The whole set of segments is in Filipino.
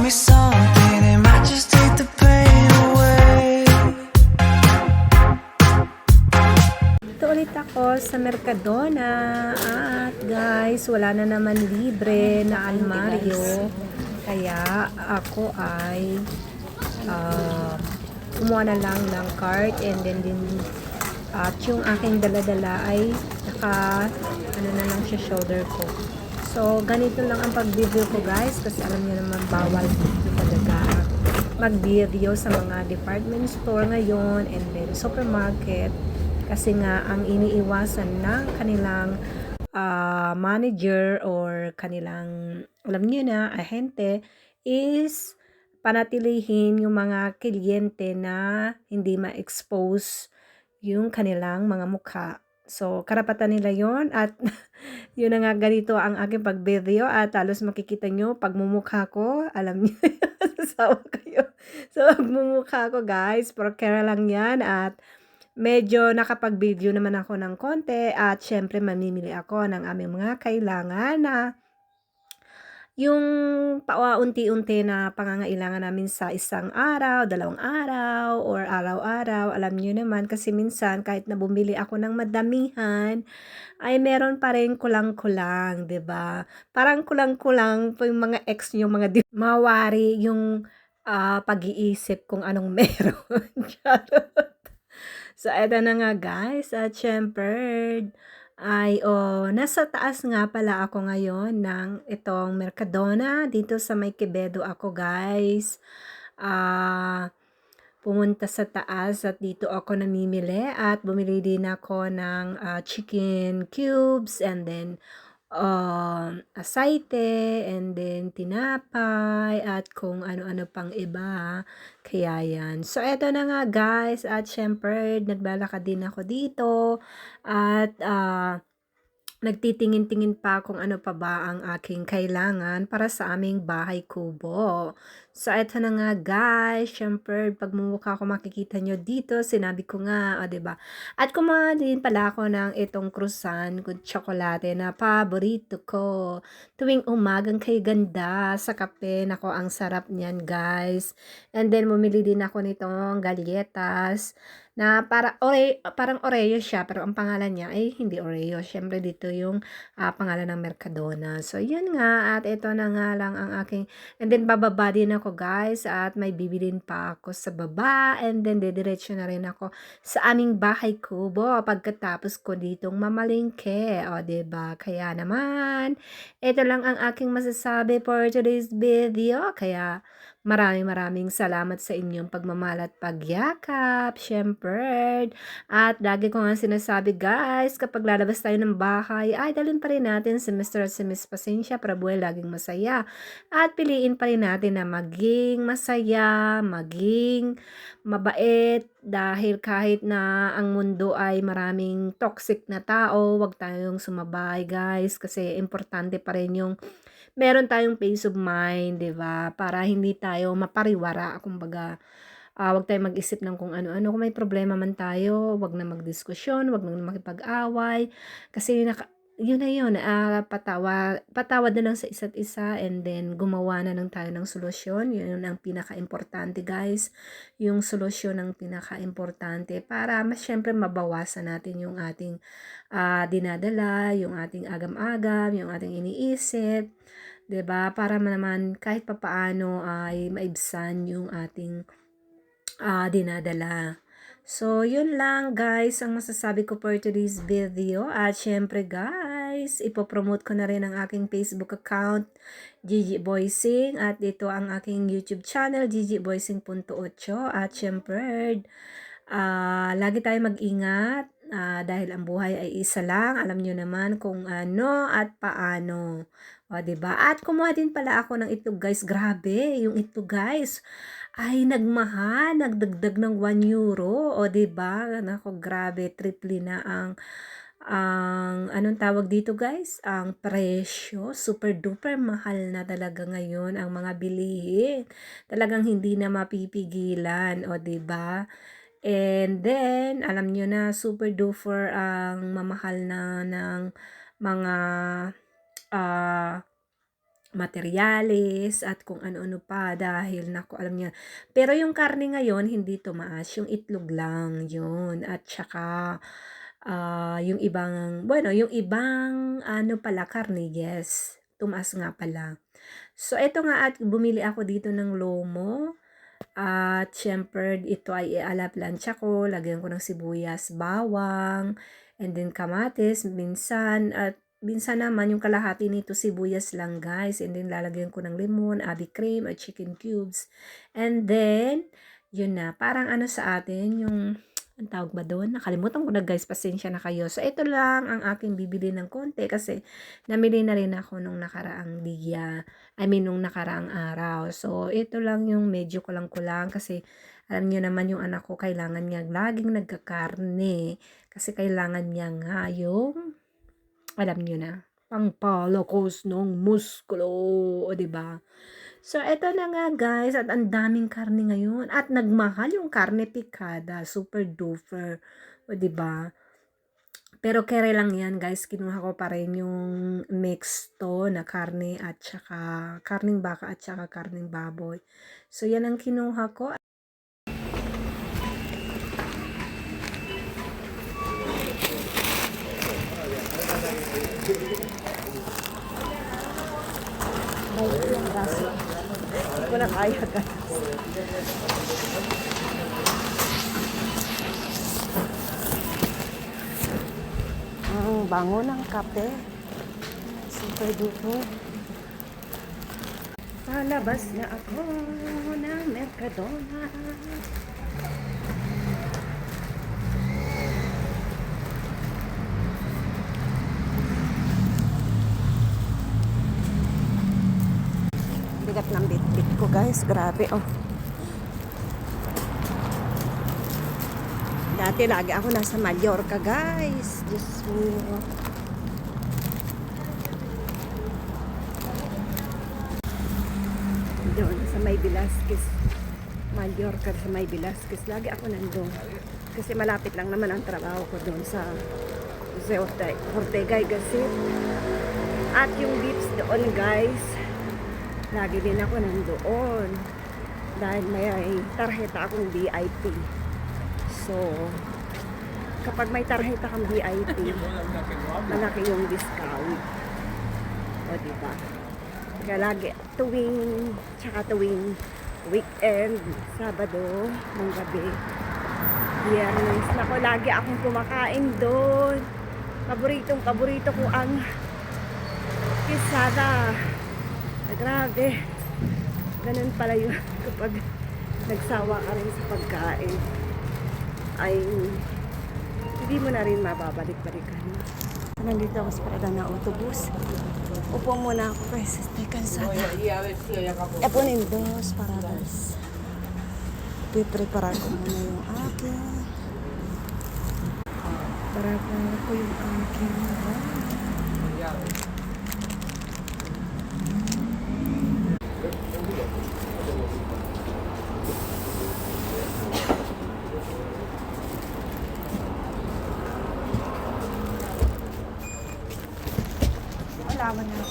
me something, it might just take the pain away. Ito ulit ako sa Mercadona at guys, wala na naman libre na almaryo. Kaya ako ay kumuha na lang ng cart and then at yung aking dala-dala ay ano na lang siya shoulder ko. So, ganito lang ang pag-video ko guys kasi alam niyo naman bawal dito talaga mag-video sa mga department store ngayon and then supermarket kasi nga ang iniiwasan ng kanilang manager or kanilang alam niyo na ahente is panatilihin yung mga kliyente na hindi ma-expose yung kanilang mga mukha. So, karapatan nila yon at yun na nga ganito ang aking pag-video at halos makikita nyo pagmumukha ko, alam niyo sasawa kayo sa pagmumukha ko guys, pero kaya lang yan at medyo nakapag-video naman ako ng konti at syempre mamimili ako ng aming mga kailangan na yung paunti-unti na pangangailangan namin sa isang araw, dalawang araw, or araw-araw. Alam niyo naman kasi minsan kahit na bumili ako ng madamihan, ay meron pa rin kulang-kulang, 'di ba? Parang kulang-kulang pa yung mga ex niyo, mga mawari yung pag-iisip kung anong meron. Charot. So, eto na nga guys, at syempre, nasa taas nga pala ako ngayon ng itong Mercadona, dito sa may Quevedo ako guys. Pumunta sa taas at dito ako namimili at bumili din ako ng chicken cubes and then asaite and then tinapay at kung ano-ano pang iba. Kaya yan. So, eto na nga guys at syempre naglalakad din ako dito at nagtitingin-tingin pa kung ano pa ba ang aking kailangan para sa aming bahay kubo. So, eto na nga guys, syempre pagmumukha ko makikita nyo dito, sinabi ko nga, o diba? At kumuha din pala ako ng itong croissant with chocolate na paborito ko. Tuwing umagang kay ganda sa kape, nako ang sarap niyan guys. And then bumili din ako nitong galletas na parang Oreo siya pero ang pangalan niya ay hindi Oreo. Syempre dito yung pangalan ng Mercadona. So yun nga at ito na nga lang ang aking and then bababa din ako guys at may bibilin pa ako sa baba and then didiretso na rin ako sa aming bahay kubo pagkatapos ko ditong mamalingke. O diba? Kaya naman ito lang ang aking masasabi for today's video. Kaya maraming salamat sa inyong pagmamahal at pagyakap, syempre. At lagi ko nga sinasabi guys, kapag lalabas tayo ng bahay, ay dalhin pa rin natin si Mr. at si Miss Pasensya para buhay laging masaya. At piliin pa rin natin na maging masaya, maging mabait, dahil kahit na ang mundo ay maraming toxic na tao, wag tayong sumabay guys, kasi importante pa rin yung meron tayong peace of mind, 'di ba? Para hindi tayo mapariwara, kumbaga, wag tayong mag-isip ng kung ano-ano. Kung may problema man tayo, wag na magdiskusyon, wag na makipag-away kasi yun na yun, patawad na lang sa isa't isa and then gumawa na lang tayo ng solusyon. Yun ang pinaka-importante guys. Yung solusyon ang pinaka-importante para syempre mabawasan natin yung ating dinadala, yung ating agam-agam, yung ating iniisip. 'Di ba? Para naman kahit papaano ay maibsan yung ating dinadala. So, yun lang guys ang masasabi ko for today's video. At syempre guys, ipopromote ko na rin ang aking Facebook account, Gigi Boysing. At ito ang aking YouTube channel, gigiboysing.8. At syempre, lagi tayo mag-ingat dahil ang buhay ay isa lang. Alam nyo naman kung ano at paano. O, diba? At kumuha din pala ako ng itlog guys. Grabe, yung itlog guys ay nagmahal, nagdagdag ng 1 euro. O, diba? Nako, grabe, triple na ang anong tawag dito guys? Ang presyo. Super duper mahal na talaga ngayon ang mga bilihin. Talagang hindi na mapipigilan. O, diba? And then, alam nyo na, super duper ang mamahal na ng mga materyales at kung ano-ano pa dahil naku alam niyo. Pero yung karne ngayon hindi tumaas, yung itlog lang yun at saka, yung ibang bueno yung ibang ano pala karne yes, tumaas nga pala. So eto nga at bumili ako dito ng lomo at siyempre ito ay iala-plancha ko, lagyan ko ng sibuyas, bawang, and then kamatis minsan at minsan naman yung kalahati nito sibuyas lang guys and then lalagyan ko ng lemon, abi cream at chicken cubes. And then, yun na, parang ano sa atin yung ang tawag ba doon? Nakalimutan ko na guys, pasensya na kayo. So, ito lang ang aking bibili ng konti kasi namili na rin ako nung nakaraang liya. I mean, nung nakaraang araw. So, ito lang yung medyo kulang-kulang kasi alam niyo naman yung anak ko kailangan niya laging nagkakarne kasi kailangan niya nga yung alam niyo na, pangpalakas ng muskulo, o 'di ba? So, eto na nga guys at ang daming karne ngayon at nagmahal yung karne pikada, super duper, o 'di ba? Pero kere lang yan guys, kinuha ko pa rin yung mixto na karne at saka karning baka at saka karning baboy. So, yan ang kinuha ko. Ay, yung braso. Hindi ko na kaya guys. Ang bango ng kape. Super duper. Palabas na ako ng Mercadona. Bigat ng bit-bit ko guys. Grabe oh. Dati lagi ako nasa Mallorca guys. Diyos mo. Doon sa May Velasquez. Mallorca sa May Velasquez. Lagi ako nandun. Kasi malapit lang naman ang trabaho ko doon sa Jose Ortega y Gasset. At yung beach doon guys. Lagi din ako nandoon. Dahil may tarjeta akong VIP. So, kapag may tarjeta kang VIP, malaki yung discount. O, diba? Kaya lagi, tuwing weekend, Sabado, ng gabi, Biyernes, nako, lagi akong kumakain doon. Paborito ko ang pisada. Grabe. Ganun pala yun kapag nagsawa ka rin sa pagkain. Ay hindi mo na rin mababalik-balikan. Nandito ako sa parada na autobus. Upo muna ako guys. Teka sa Eponin dos paradas. Piprepara ko muna yung aking para ko yung aking alaman na.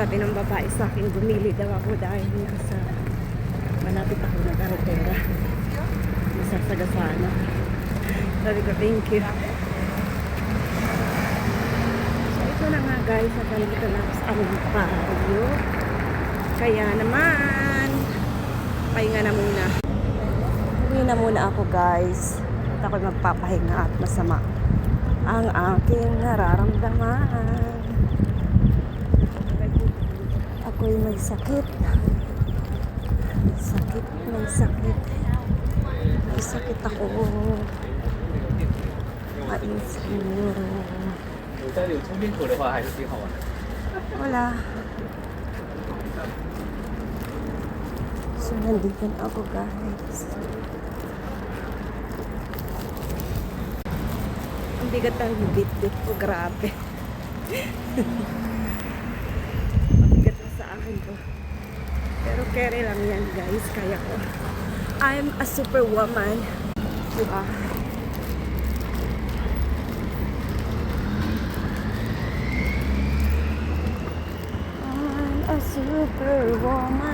Sabi ng babae sa akin, bumili daw ako dahil nasa malapit ako ng karetera. Masasagasaan ako. Sabi ko, thank you. So, ito na nga guys, nandito na ako sa aming barrio. Kaya naman, pahinga na muna. Uwi na muna ako guys. At ako'y magpapahinga at masama ang aking nararamdaman. Ako'y may sakit. May sakit. May sakit ako. Mainsiguro. 有家里有冲冰口的话，还是挺好玩的。 Wala. So, nandito na ako guys. Ang bigat ang bit-bit ko, grabe. Mabigat na sa akin to. Pero kere lang yan guys, kaya ko. I'm a superwoman. Diba? I'm a superwoman.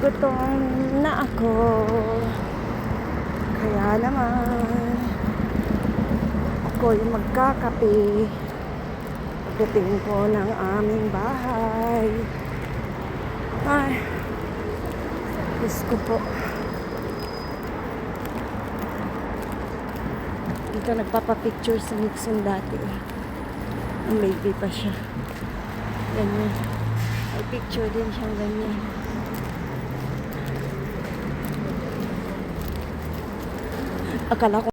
Gutom na ako. Kaya naman ako'y magkakape pagdating ko ng aming bahay. Ay, Diyos ko po. Dito nagpapapicture si Nixon dati. Ang baby pa siya. Ganyan. May picture din siyang ganyan. Akala ko